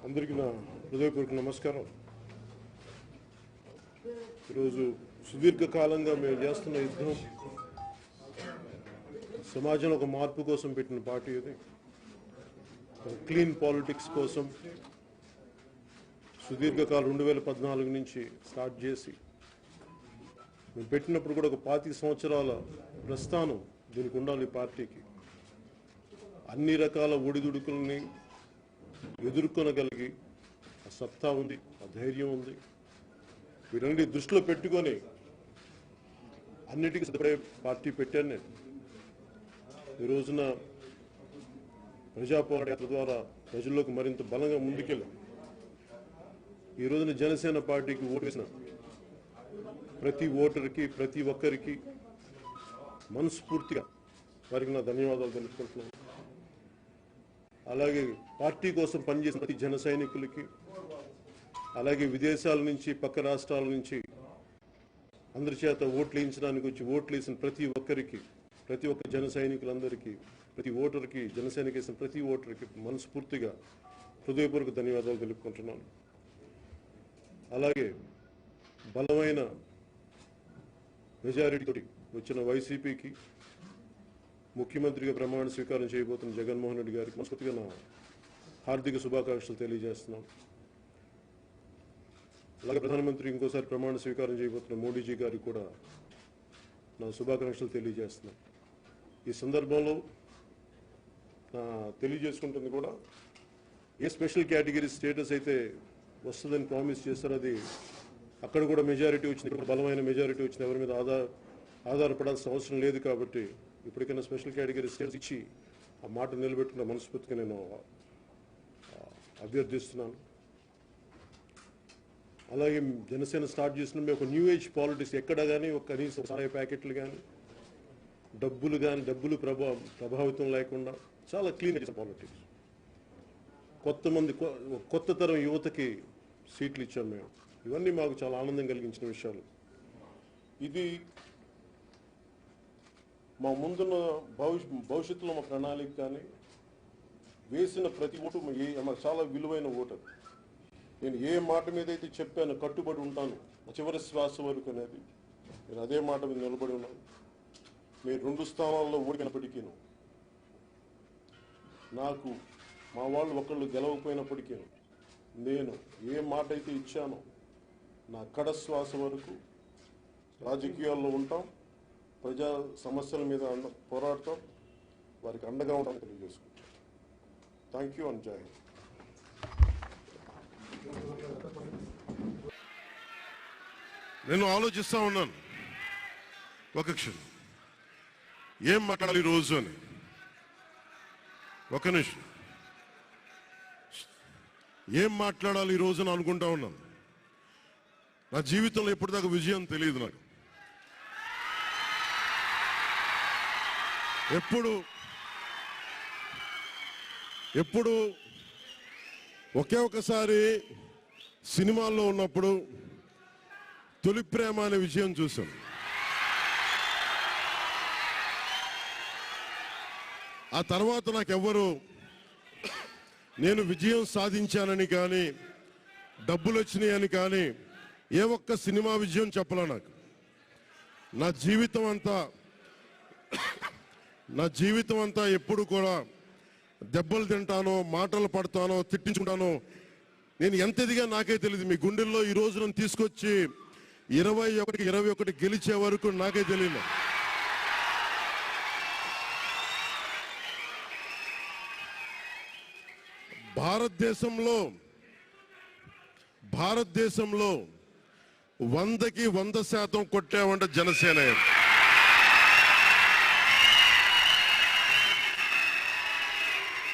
అందరికీ నా హృదయపూర్వక నమస్కారం. ఈరోజు సుదీర్ఘకాలంగా మేము చేస్తున్న యుద్ధం, సమాజంలో ఒక మార్పు కోసం పెట్టిన పార్టీ ఇది. క్లీన్ పాలిటిక్స్ కోసం సుదీర్ఘకాలం 2014 నుంచి స్టార్ట్ చేసి మేము పెట్టినప్పుడు కూడా ఒక 25 సంవత్సరాల ప్రస్థానం దీనికి ఉండాలి. ఈ పార్టీకి అన్ని రకాల ఒడిదుడుకుల్ని ఎదుర్కొనగలిగి ఆ సత్తా ఉంది, ఆ ధైర్యం ఉంది. వీటన్నిటి దృష్టిలో పెట్టుకొని అన్నిటికీ సిద్ధపడే పార్టీ పెట్టాను నేను. ఈ రోజున ప్రజా పోరాట ద్వారా ప్రజల్లోకి మరింత బలంగా ముందుకెళ్ళాం. ఈ రోజున జనసేన పార్టీకి ఓటు వేసిన ప్రతి ఓటర్కి, ప్రతి ఒక్కరికి మనస్ఫూర్తిగా వారికి నా ధన్యవాదాలు తెలుపుకుంటున్నాను. అలాగే పార్టీ కోసం పనిచేసిన ప్రతి జన సైనికులకి, అలాగే విదేశాల నుంచి, పక్క రాష్ట్రాల నుంచి అందరి చేత ఓట్లు వేయించడానికి వచ్చి ఓట్లు వేసిన ప్రతి ఒక్కరికి, ప్రతి ఒక్క జన సైనికులందరికీ, ప్రతి ఓటర్కి, జనసేనకి వేసిన ప్రతి ఓటర్కి మనస్ఫూర్తిగా హృదయపూర్వక ధన్యవాదాలు తెలుపుకుంటున్నాను. అలాగే బలమైన మెజారిటీతో వచ్చిన వైసీపీకి, ముఖ్యమంత్రిగా ప్రమాణ స్వీకారం చేయబోతున్న జగన్మోహన్ రెడ్డి గారికి మనస్ఫూర్తిగా నా హార్దిక శుభాకాంక్షలు తెలియజేస్తున్నాం. అలాగే ప్రధానమంత్రి ఇంకోసారి ప్రమాణ స్వీకారం చేయబోతున్న మోడీజీ గారికి కూడా నా శుభాకాంక్షలు తెలియజేస్తున్నాం. ఈ సందర్భంలో తెలియజేసుకుంటుంది కూడా, ఏ స్పెషల్ కేటగిరీ స్టేటస్ అయితే వస్తుందని ప్రామిస్ చేస్తారో అది అక్కడ కూడా మెజారిటీ వచ్చింది, ఇక్కడ బలమైన మెజారిటీ వచ్చింది. ఎవరి మీద ఆధారపడాల్సిన అవసరం లేదు. కాబట్టి ఇప్పటికైనా స్పెషల్ కేటగిరీ స్టేటస్ ఇచ్చి ఆ మాట నిలబెట్టుకున్న మనస్ఫూర్తిగా నేను అభ్యర్థిస్తున్నాను. అలాగే జనసేన స్టార్ట్ చేసిన మేము ఒక న్యూ ఏజ్ పాలిటిక్స్, ఎక్కడ కానీ ఒక కనీసం సహాయ ప్యాకెట్లు కానీ డబ్బులు ప్రభావితం లేకుండా చాలా క్లీన్ చేసిన పాలిటిక్స్. కొత్త తరం యువతకి సీట్లు ఇచ్చాం మేము. ఇవన్నీ మాకు చాలా ఆనందం కలిగించిన విషయాలు. ఇది మా ముందున్న భవిష్యత్తులో మా ప్రణాళిక కానీ వేసిన ప్రతి ఓటు మాకు చాలా విలువైన ఓటు. నేను ఏ మాట మీద అయితే చెప్పాను కట్టుబడి ఉంటాను చివరి శ్వాస వరకు అనేది, నేను అదే మాట మీద నిలబడి ఉన్నాను. మీరు 2 స్థానాల్లో ఓడినప్పటికీ, నాకు మా వాళ్ళు ఒకళ్ళు గెలవకపోయినప్పటికీ, నేను ఏ మాట అయితే ఇచ్చానో నా కడ శ్వాస వరకు రాజకీయాల్లో ఉంటాం, ప్రజా సమస్యల మీద పోరాడతాం, వారికి అండగా ఉంటామని తెలియజేసుకుంటాం. థ్యాంక్ యూ అండ్ జై హింద్. నేను ఆలోచిస్తా ఉన్నాను ఒక క్షణం, ఏం మాట్లాడాలి రోజు అని. ఒక నిమిషం, ఏం మాట్లాడాలి ఈ రోజు అని అనుకుంటా ఉన్నాను. నా జీవితంలో ఎప్పటిదాకా విజయం తెలియదు నాకు. ఎప్పుడు ఒకే ఒకసారి సినిమాల్లో ఉన్నప్పుడు తొలి ప్రేమ అనే విజయం చూశాను. ఆ తర్వాత నాకెవ్వరు నేను విజయం సాధించానని కానీ, డబ్బులు వచ్చినాయని కానీ ఏ ఒక్క సినిమా విజయం చెప్పలే నాకు. నా జీవితం అంతా ఎప్పుడు కూడా దెబ్బలు తింటానో, మాటలు పడతానో, తిట్టించుకుంటానో. నేను ఎంత ఎదిగా నాకే తెలియదు. మీ గుండెల్లో ఈ రోజు నన్ను తీసుకొచ్చి 21 గెలిచే వరకు నాకే తెలియదు. భారతదేశంలో 100కి 100% కొట్టామంటే జనసేన.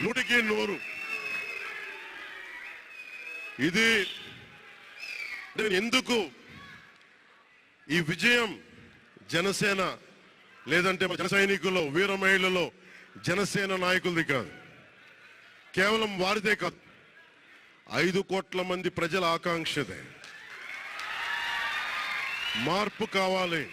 100కి 100. ఇది ఎందుకు ఈ విజయం జనసేన లేదంటే జన సైనికుల్లో, వీర మహిళల్లో జనసేన నాయకులది కాదు, కేవలం వారిదే కాదు, 5 కోట్ల మంది ప్రజల ఆకాంక్షదే. మార్పు కావాలి.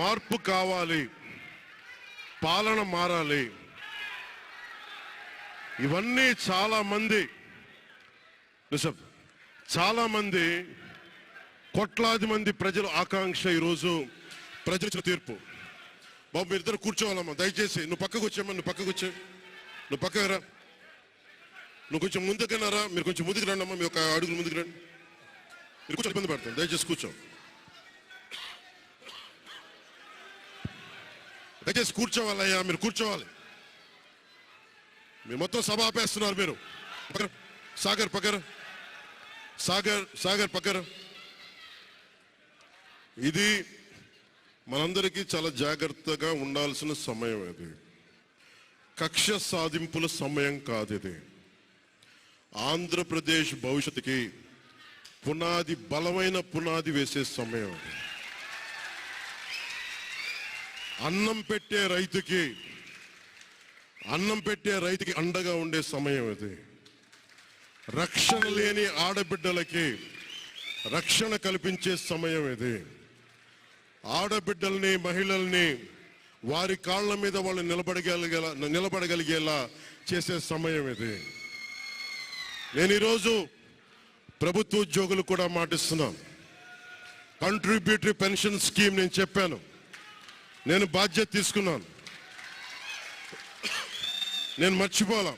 మార్పు కావాలి. పాలన మారాలి. ఇవన్నీ చాలా మంది కోట్లాది మంది ప్రజల ఆకాంక్ష. ఈరోజు ప్రజల తీర్పు. బాబు మీరు ఇద్దరు కూర్చోవాలమ్మా దయచేసి. నువ్వు పక్కకు వచ్చామ్మా, నువ్వు పక్కకు రా. నువ్వు కొంచెం ముందుకన్నారా, మీరు కొంచెం ముందుకు రండి అమ్మా, మీ ఒక అడుగులు ముందుకు రండి. మీరు కూర్చొని ఇబ్బంది పడతాను, దయచేసి కూర్చోవాలయ్యా, మీరు కూర్చోవాలి. మీరు మొత్తం సభ ఆపేస్తున్నారు. మీరు సాగర్ పక్కర. ఇది మనందరికీ చాలా జాగ్రత్తగా ఉండాల్సిన సమయం. ఇది కక్ష సాధింపుల సమయం కాదు. ఇది ఆంధ్రప్రదేశ్ భవిష్యత్తుకి బలమైన పునాది వేసే సమయం. అది అన్నం పెట్టే రైతుకి అండగా ఉండే సమయం. ఇది రక్షణ లేని ఆడబిడ్డలకి రక్షణ కల్పించే సమయం. ఇది ఆడబిడ్డల్ని, మహిళల్ని వారి కాళ్ళ మీద వాళ్ళు నిలబడగలిగేలా చేసే సమయం. ఇది నేను ఈరోజు ప్రభుత్వ ఉద్యోగులు కూడా మాటిస్తున్నాను. కంట్రిబ్యూటరీ పెన్షన్ స్కీమ్ నేను చెప్పాను, నేను బాధ్యత తీసుకున్నాను, నేను మర్చిపోలా.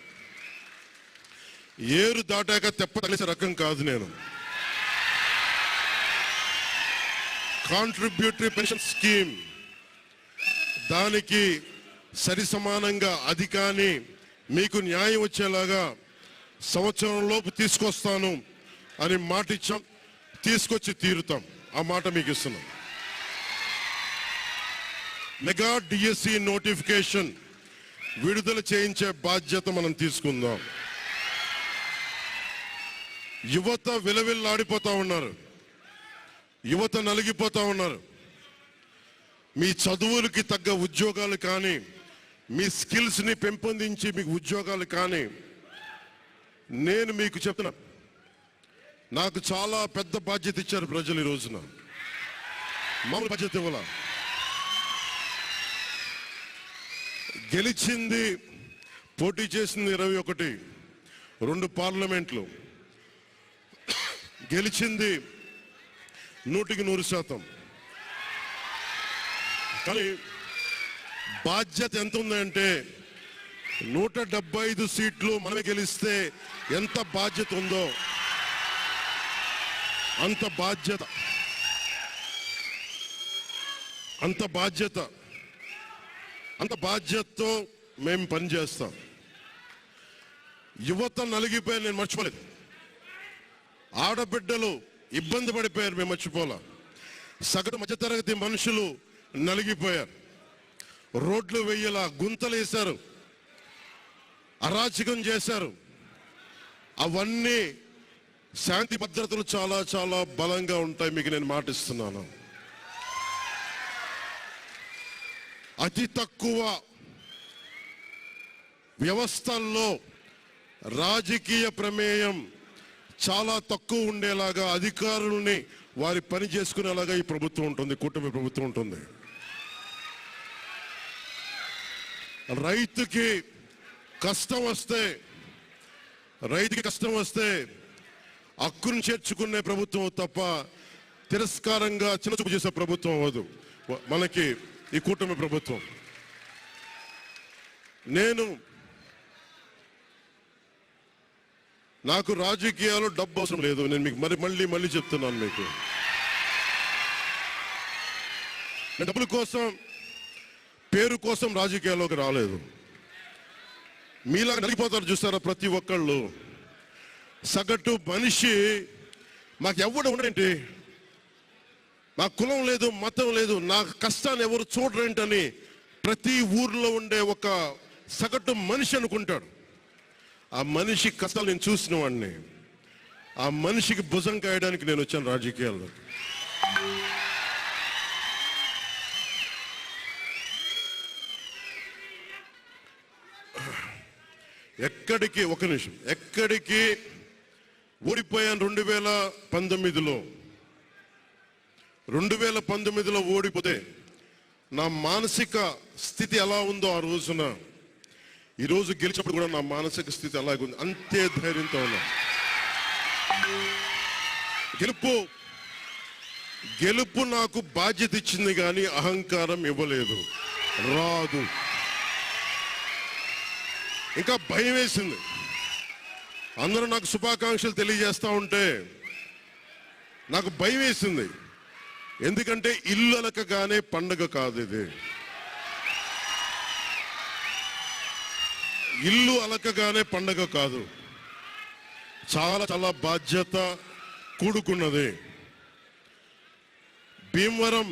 ఏరు దాటాక తెప్ప తగిలిసే రకం కాదు నేను. కాంట్రిబ్యూటరీ పెన్షన్ స్కీమ్ దానికి సరి సమానంగా అది కానీ మీకు న్యాయం వచ్చేలాగా సంవత్సరం లోపు తీసుకొస్తాను అని మాట ఇచ్చాం. తీసుకొచ్చి తీరుతాం. ఆ మాట మీకు ఇస్తున్నాం. మెగా డిఎస్సి నోటిఫికేషన్ విడుదల చేయించే బాధ్యత మనం తీసుకుందాం. యువత విలవిల్లాడిపోతా ఉన్నారు, యువత నలిగిపోతా ఉన్నారు. మీ చదువులకి తగ్గ ఉద్యోగాలు కానీ, మీ స్కిల్స్ని పెంపొందించి మీకు ఉద్యోగాలు కానీ, నేను మీకు చెప్తున్నా, నాకు చాలా పెద్ద బాధ్యత ఇచ్చారు ప్రజలు. ఈ రోజున మామూలు బాధ్యత ఇవ్వాల. గెలిచింది, పోటీ చేసింది 21, 2 పార్లమెంట్లు గెలిచింది 100%. కానీ బాధ్యత ఎంత ఉందంటే 175 సీట్లు మనమే గెలిస్తే ఎంత బాధ్యత ఉందో అంత బాధ్యతతో మేము పనిచేస్తాం. యువత నలిగిపోయారు, నేను మర్చిపోలేదు. ఆడబిడ్డలు ఇబ్బంది పడిపోయారు, మేము మర్చిపోలే. సగటు మధ్యతరగతి మనుషులు నలిగిపోయారు. రోడ్లు వెయ్యేలా గుంతలు వేశారు, అరాచకం చేశారు. అవన్నీ శాంతి భద్రతలు చాలా చాలా బలంగా ఉంటాయి, మీకు నేను మాటిస్తున్నాను. అతి తక్కువ వ్యవస్థల్లో రాజకీయ ప్రమేయం చాలా తక్కువ ఉండేలాగా, అధికారుల్ని వారి పని చేసుకునేలాగా ఈ ప్రభుత్వం ఉంటుంది, కూటమి ప్రభుత్వం ఉంటుంది. రైతుకి కష్టం వస్తే హక్కును చేర్చుకునే ప్రభుత్వం తప్ప తిరస్కారంగా చిన్నచూపు చేసే ప్రభుత్వం అవ్వదు మనకి ఈ కూటమి ప్రభుత్వం. నాకు రాజకీయాలు డబ్బు అవసరం లేదు. నేను మీకు మళ్ళీ చెప్తున్నాను. మీకు నేను డబ్బుల కోసం, పేరు కోసం రాజకీయాల్లోకి రాలేదు. మీలా నలిగిపోతారు చూస్తారా ప్రతి ఒక్కళ్ళు. సగటు మనిషి మాకు ఎవడు ఉండేంటి, మా కులం లేదు, మతం లేదు, నా కష్టాన్ని ఎవరు చూడరేంటని ప్రతి ఊర్లో ఉండే ఒక సగటు మనిషి అనుకుంటాడు. ఆ మనిషి కష్టాలు నేను చూసిన వాడిని. ఆ మనిషికి భుజం కాయడానికి నేను వచ్చాను రాజకీయాల్లో. ఎక్కడికి ఓడిపోయాను 2019లో. 2019లో ఓడిపోతే నా మానసిక స్థితి ఎలా ఉందో ఆ రోజున, ఈరోజు గెలిచినప్పుడు కూడా నా మానసిక స్థితి అలాగే ఉంది. అంతే ధైర్యంతో ఉన్నా. గెలుపు నాకు బాధ్యత ఇచ్చింది కానీ అహంకారం ఇవ్వలేదు. రాదు. ఇంకా భయం వేసింది. అందరూ నాకు శుభాకాంక్షలు తెలియజేస్తా ఉంటే నాకు భయం వేసింది. ఎందుకంటే ఇల్లు అలకగానే పండగ కాదు ఇది. ఇల్లు అలకగానే పండగ కాదు. చాలా చాలా బాధ్యత కూడుకున్నది. భీమవరం,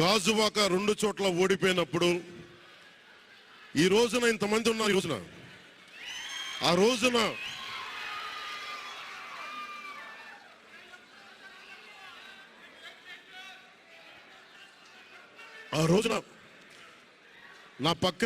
గాజువాక 2 చోట్ల ఓడిపోయినప్పుడు ఈ రోజున ఇంతమంది ఉన్నారు. ఆ రోజున నా పక్క